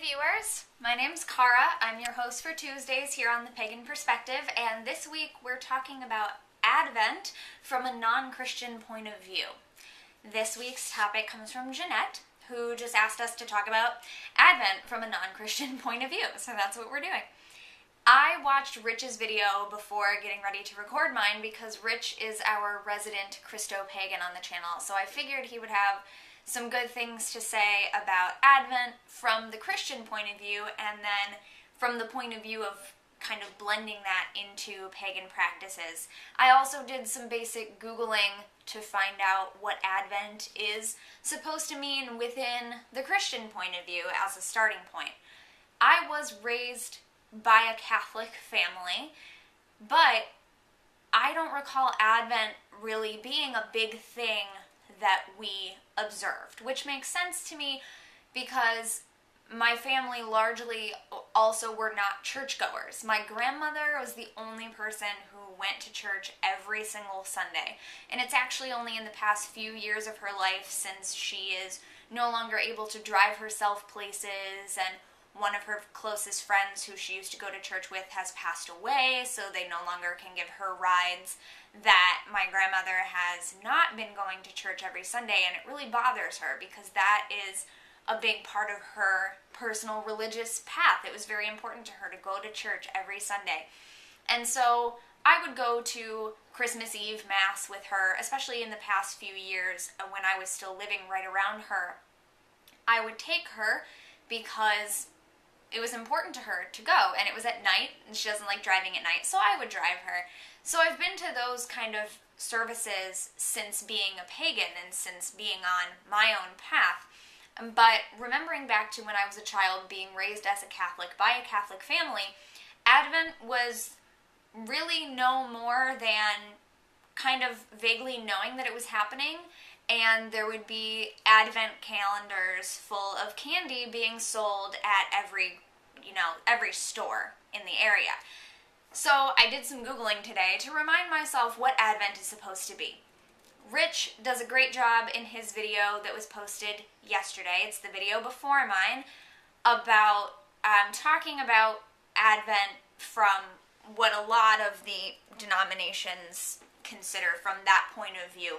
viewers, my name's Cara. I'm your host for Tuesdays here on the Pagan Perspective, and this week we're talking about Advent from a non-Christian point of view. This week's topic comes from Jeanette, who just asked us to talk about Advent from a non-Christian point of view, so that's what we're doing. I watched Rich's video before getting ready to record mine because Rich is our resident Christo-pagan on the channel, so I figured he would have some good things to say about Advent from the Christian point of view, and then from the point of view of kind of blending that into pagan practices. I also did some basic Googling to find out what Advent is supposed to mean within the Christian point of view as a starting point. I was raised by a Catholic family, but I don't recall Advent really being a big thing that we observed, which makes sense to me because my family largely also were not churchgoers. My grandmother was the only person who went to church every single Sunday, and it's actually only in the past few years of her life, since she is no longer able to drive herself places, and one of her closest friends who she used to go to church with has passed away, so they no longer can give her rides, that my grandmother has not been going to church every Sunday, and it really bothers her because that is a big part of her personal religious path. It was very important to her to go to church every Sunday. And so I would go to Christmas Eve Mass with her, especially in the past few years when I was still living right around her. I would take her because it was important to her to go, and it was at night, and she doesn't like driving at night, so I would drive her. So I've been to those kind of services since being a pagan and since being on my own path. But remembering back to when I was a child, being raised as a Catholic by a Catholic family, Advent was really no more than kind of vaguely knowing that it was happening, and there would be Advent calendars full of candy being sold at every store in the area. So I did some Googling today to remind myself what Advent is supposed to be. Rich does a great job in his video that was posted yesterday. It's the video before mine about talking about Advent from what a lot of the denominations consider from that point of view,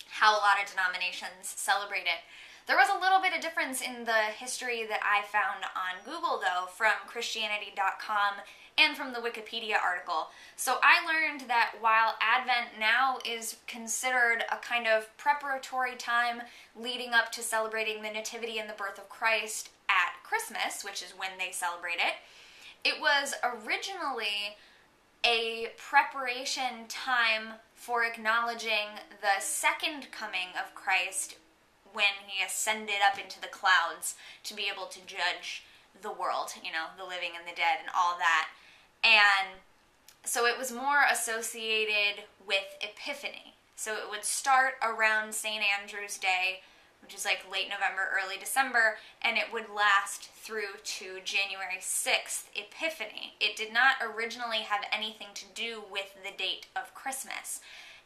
how a lot of denominations celebrate it. There was a little bit of difference in the history that I found on Google, though, from Christianity.com and from the Wikipedia article. So I learned that while Advent now is considered a kind of preparatory time leading up to celebrating the Nativity and the birth of Christ at Christmas, which is when they celebrate it, it was originally a preparation time for acknowledging the second coming of Christ when he ascended up into the clouds to be able to judge the world, the living and the dead and all that. And so it was more associated with Epiphany. So it would start around St. Andrew's Day, which is like late November, early December, and it would last through to January 6th, Epiphany. It did not originally have anything to do with the date of Christmas.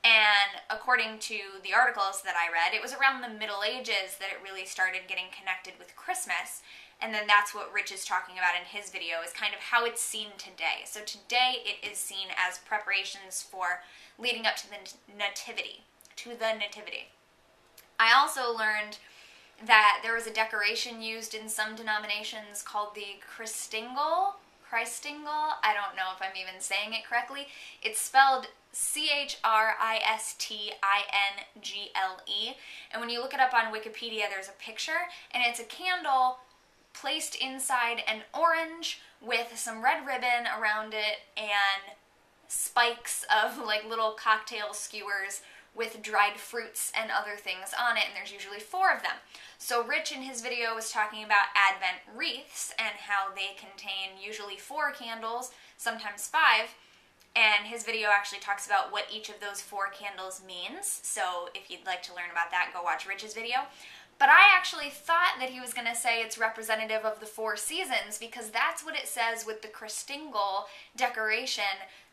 And according to the articles that I read, it was around the Middle Ages that it really started getting connected with Christmas. And then that's what Rich is talking about in his video, is kind of how it's seen today. So today it is seen as preparations for leading up to the Nativity, I also learned that there was a decoration used in some denominations called the Christingle. I don't know if I'm even saying it correctly. It's spelled Christistingle, and when you look it up on Wikipedia, there's a picture, and it's a candle placed inside an orange with some red ribbon around it and spikes of like little cocktail skewers with dried fruits and other things on it, and there's usually 4 of them. So Rich in his video was talking about Advent wreaths and how they contain usually 4 candles, sometimes 5, and his video actually talks about what each of those 4 candles means. So if you'd like to learn about that, go watch Rich's video. But I actually thought that he was going to say it's representative of the 4 seasons, because that's what it says with the Christingle decoration.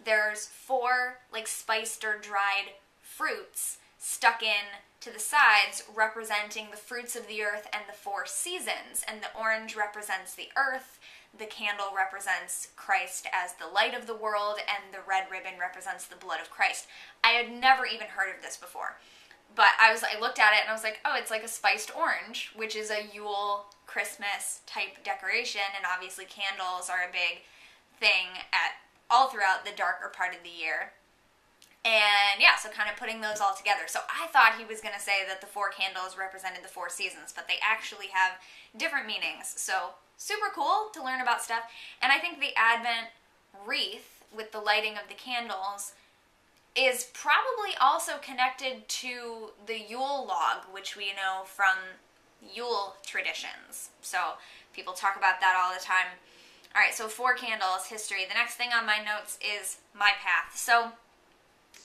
There's 4 like spiced or dried fruits stuck in to the sides, representing the fruits of the earth and the 4 seasons. And the orange represents the earth, the candle represents Christ as the light of the world, and the red ribbon represents the blood of Christ. I had never even heard of this before. But I looked at it and I was like, oh, it's like a spiced orange, which is a Yule Christmas type decoration, and obviously candles are a big thing all throughout the darker part of the year. And yeah, so kind of putting those all together. So I thought he was going to say that the 4 candles represented the 4 seasons, but they actually have different meanings. So super cool to learn about stuff. And I think the Advent wreath with the lighting of the candles is probably also connected to the Yule log, which we know from Yule traditions. So people talk about that all the time. All right, so 4 candles, history. The next thing on my notes is my path. So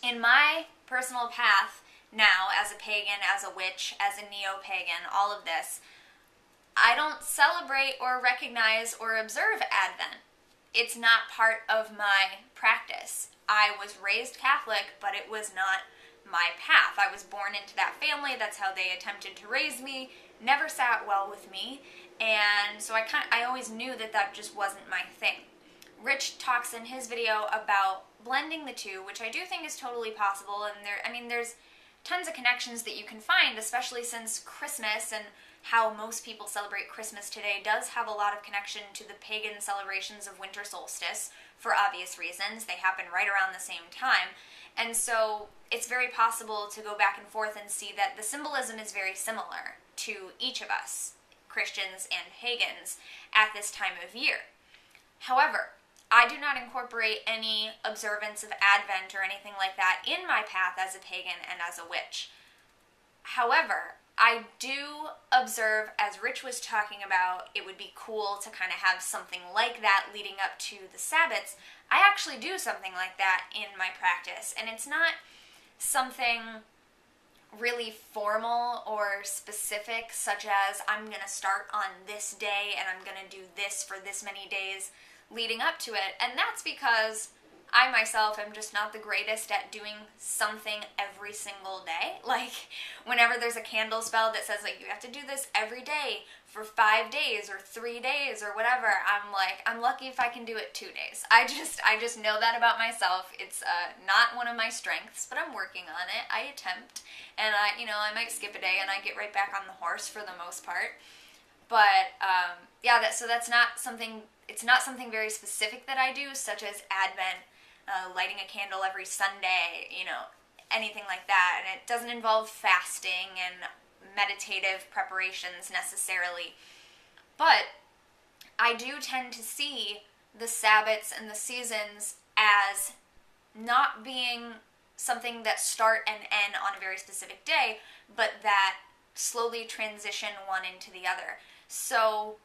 in my personal path now, as a pagan, as a witch, as a neo-pagan, all of this, I don't celebrate or recognize or observe Advent. It's not part of my practice. I was raised Catholic, but it was not my path. I was born into that family. That's how they attempted to raise me. Never sat well with me. And so I always knew that just wasn't my thing. Rich talks in his video about blending the two, which I do think is totally possible. And there's tons of connections that you can find, especially since Christmas and how most people celebrate Christmas today does have a lot of connection to the pagan celebrations of winter solstice for obvious reasons. They happen right around the same time. And so it's very possible to go back and forth and see that the symbolism is very similar to each of us, Christians and pagans, at this time of year. However, I do not incorporate any observance of Advent or anything like that in my path as a pagan and as a witch. However, I do observe, as Rich was talking about, it would be cool to kind of have something like that leading up to the Sabbats. I actually do something like that in my practice, and it's not something really formal or specific, such as I'm going to start on this day and I'm going to do this for this many days leading up to it. And that's because I myself am just not the greatest at doing something every single day. Like, whenever there's a candle spell that says, like, you have to do this every day for 5 days or 3 days or whatever, I'm like, I'm lucky if I can do it 2 days. I just know that about myself. It's not one of my strengths, but I'm working on it. I attempt, and I might skip a day and I get right back on the horse for the most part. But so that's not something. It's not something very specific that I do, such as Advent, lighting a candle every Sunday, anything like that. And it doesn't involve fasting and meditative preparations necessarily. But I do tend to see the Sabbats and the seasons as not being something that start and end on a very specific day, but that slowly transition one into the other. So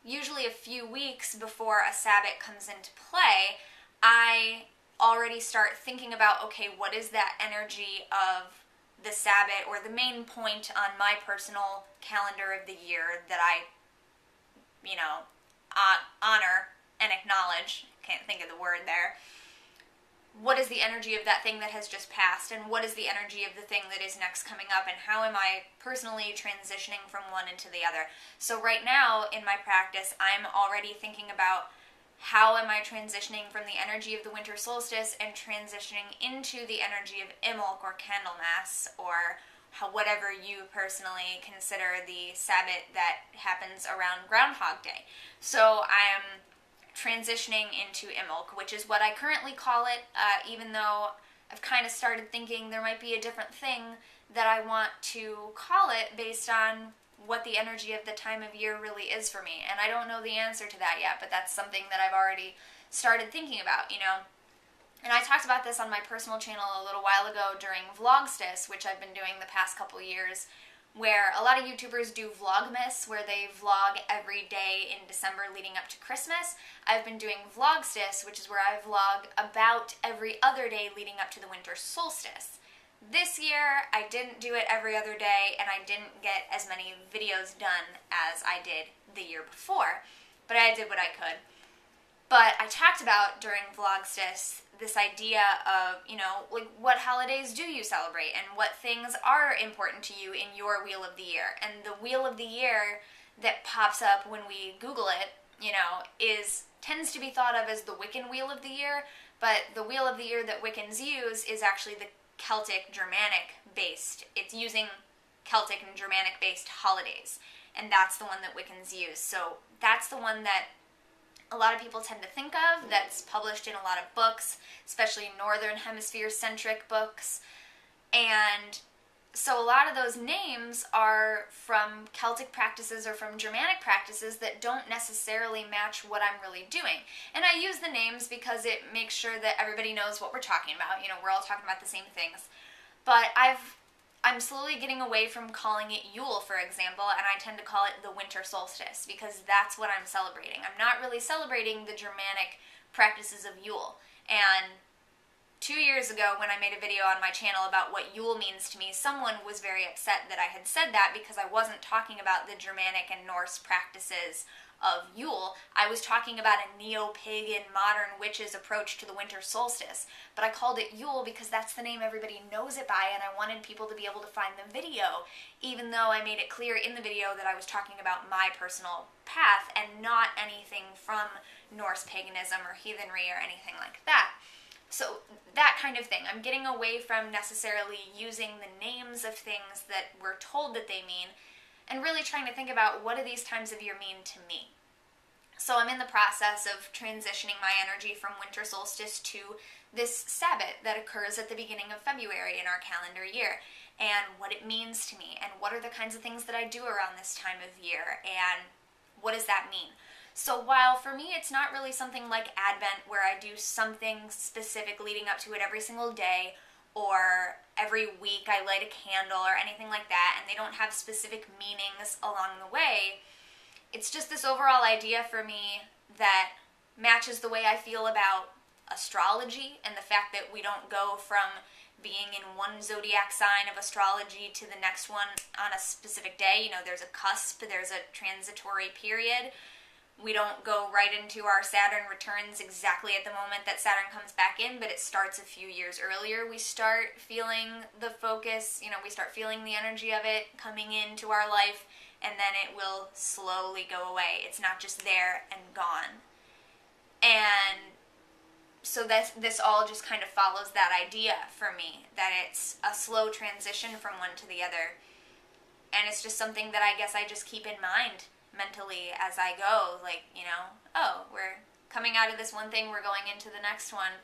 usually a few weeks before a Sabbat comes into play, I already start thinking about, okay, what is that energy of the Sabbat, or the main point on my personal calendar of the year that I, honor and acknowledge. Can't think of the word there. What is the energy of that thing that has just passed, and what is the energy of the thing that is next coming up, and how am I personally transitioning from one into the other? So right now in my practice, I'm already thinking about how am I transitioning from the energy of the winter solstice and transitioning into the energy of Imbolc or Candlemas, or whatever you personally consider the Sabbat that happens around Groundhog Day. So I am transitioning into Imbolc, which is what I currently call it, even though I've kind of started thinking there might be a different thing that I want to call it based on what the energy of the time of year really is for me. And I don't know the answer to that yet, but that's something that I've already started thinking about, And I talked about this on my personal channel a little while ago during Vlogmas, which I've been doing the past couple years, where a lot of YouTubers do Vlogmas, where they vlog every day in December leading up to Christmas. I've been doing Vlogmas, which is where I vlog about every other day leading up to the winter solstice. This year, I didn't do it every other day, and I didn't get as many videos done as I did the year before, but I did what I could. But I talked about during Vlogstis this idea of, like what holidays do you celebrate and what things are important to you in your Wheel of the Year. And the Wheel of the Year that pops up when we Google it, tends to be thought of as the Wiccan Wheel of the Year, but the Wheel of the Year that Wiccans use is actually the Celtic Germanic based. It's using Celtic and Germanic based holidays, and that's the one that Wiccans use. So that's the one that a lot of people tend to think of, that's published in a lot of books, especially Northern Hemisphere centric books. And so a lot of those names are from Celtic practices or from Germanic practices that don't necessarily match what I'm really doing. And I use the names because it makes sure that everybody knows what we're talking about. We're all talking about the same things. But I'm slowly getting away from calling it Yule, for example, and I tend to call it the winter solstice because that's what I'm celebrating. I'm not really celebrating the Germanic practices of Yule. And 2 years ago, when I made a video on my channel about what Yule means to me, someone was very upset that I had said that because I wasn't talking about the Germanic and Norse practices of Yule. I was talking about a neo-pagan, modern witch's approach to the winter solstice. But I called it Yule because that's the name everybody knows it by, and I wanted people to be able to find the video, even though I made it clear in the video that I was talking about my personal path and not anything from Norse paganism or heathenry or anything like that. So that kind of thing. I'm getting away from necessarily using the names of things that we're told that they mean and really trying to think about what do these times of year mean to me. So I'm in the process of transitioning my energy from winter solstice to this Sabbath that occurs at the beginning of February in our calendar year, and what it means to me, and what are the kinds of things that I do around this time of year, and what does that mean? So while for me it's not really something like Advent where I do something specific leading up to it every single day, or every week I light a candle or anything like that, and they don't have specific meanings along the way, it's just this overall idea for me that matches the way I feel about astrology and the fact that we don't go from being in one zodiac sign of astrology to the next one on a specific day. There's a cusp, there's a transitory period. We don't go right into our Saturn returns exactly at the moment that Saturn comes back in, but it starts a few years earlier. We start feeling the focus, we start feeling the energy of it coming into our life, and then it will slowly go away. It's not just there and gone. And so this all just kind of follows that idea for me, that it's a slow transition from one to the other. And it's just something that I guess I just keep in mind mentally as I go, we're coming out of this one thing, we're going into the next one.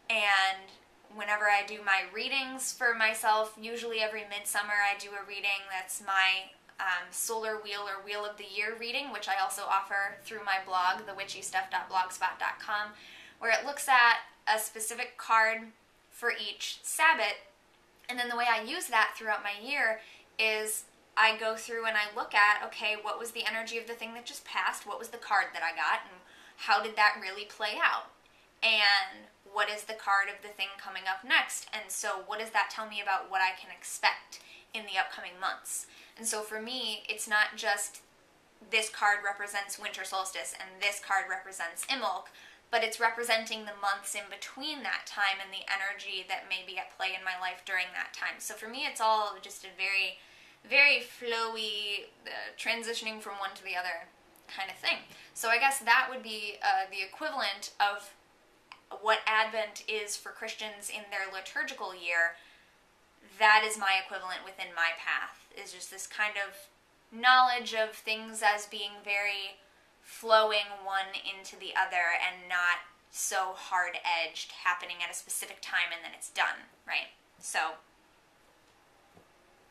And whenever I do my readings for myself, usually every midsummer I do a reading that's my solar wheel or wheel of the year reading, which I also offer through my blog, thewitchystuff.blogspot.com, where it looks at a specific card for each Sabbath. And then the way I use that throughout my year is I go through and I look at, okay, what was the energy of the thing that just passed? What was the card that I got? And how did that really play out? And what is the card of the thing coming up next? And so what does that tell me about what I can expect in the upcoming months? And so for me, it's not just this card represents winter solstice and this card represents Imbolc, but it's representing the months in between that time and the energy that may be at play in my life during that time. So for me, it's all just a very, very flowy, transitioning from one to the other kind of thing. So I guess that would be the equivalent of what Advent is for Christians in their liturgical year. That is my equivalent within my path, is just this kind of knowledge of things as being very flowing one into the other and not so hard-edged, happening at a specific time and then it's done, right? So,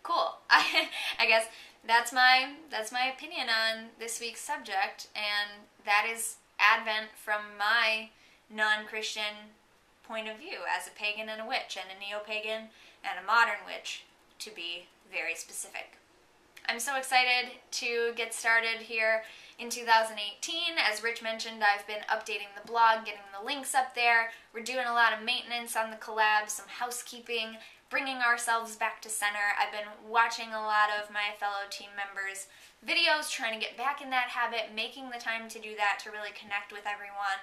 cool. I guess that's my opinion on this week's subject, and that is Advent from my non-Christian point of view as a pagan and a witch, and a neo-pagan and a modern witch, to be very specific. I'm so excited to get started here in 2018. As Rich mentioned, I've been updating the blog, getting the links up there. We're doing a lot of maintenance on the collab, some housekeeping, bringing ourselves back to center. I've been watching a lot of my fellow team members' videos, trying to get back in that habit, making the time to do that, to really connect with everyone.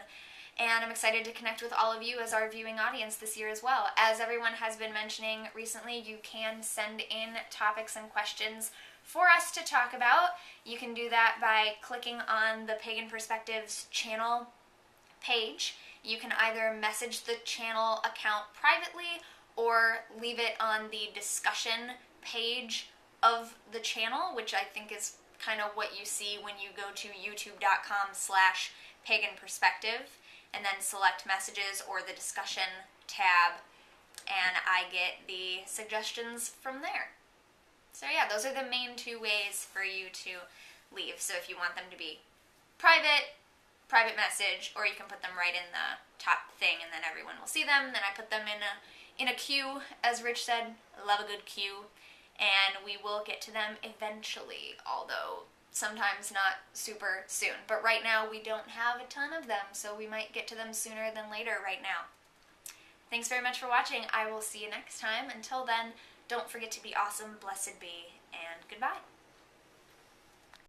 And I'm excited to connect with all of you as our viewing audience this year as well. As everyone has been mentioning recently, you can send in topics and questions for us to talk about. You can do that by clicking on the Pagan Perspectives channel page. You can either message the channel account privately or leave it on the discussion page of the channel, which I think is kind of what you see when you go to youtube.com/paganperspective and then select messages or the discussion tab, and I get the suggestions from there. So yeah, those are the main two ways for you to leave. So if you want them to be private message, or you can put them right in the top thing and then everyone will see them. Then I put them in a queue, as Rich said. I love a good queue, and we will get to them eventually, although sometimes not super soon. But right now we don't have a ton of them, so we might get to them sooner than later right now. Thanks very much for watching. I will see you next time. Until then, don't forget to be awesome, blessed be, and goodbye.